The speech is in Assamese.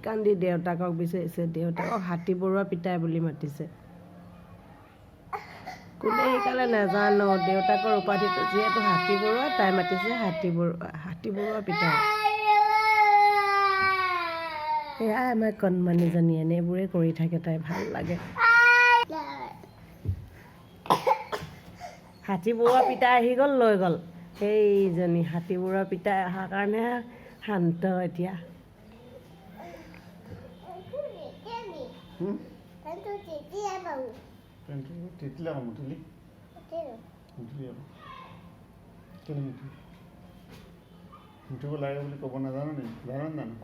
কান্দি দেউতাকক বিচাৰিছে, দেউতাকক হাতী বৰুৱা পিতাই বুলি মাতিছে। কোনে শিকালে নাজানো, দেউতাকৰ উপাধিটো যিহেতু হাতী বৰুৱা, তাই মাতিছে হাতী বৰুৱা পিতাই। এয়াই আমাৰ কণমানিজনী, এনেবোৰে কৰি থাকে, তাই ভাল লাগে। হাতী বৰুৱা পিতাই আহি গ'ল, লৈ গ'ল সেইজনী। হাতী বৰুৱা পিতাই অহাৰ কাৰণে শান্ত এতিয়া। মুঠিব লাগে বুলি ক'ব নাজানো নেকি? জানো জানো?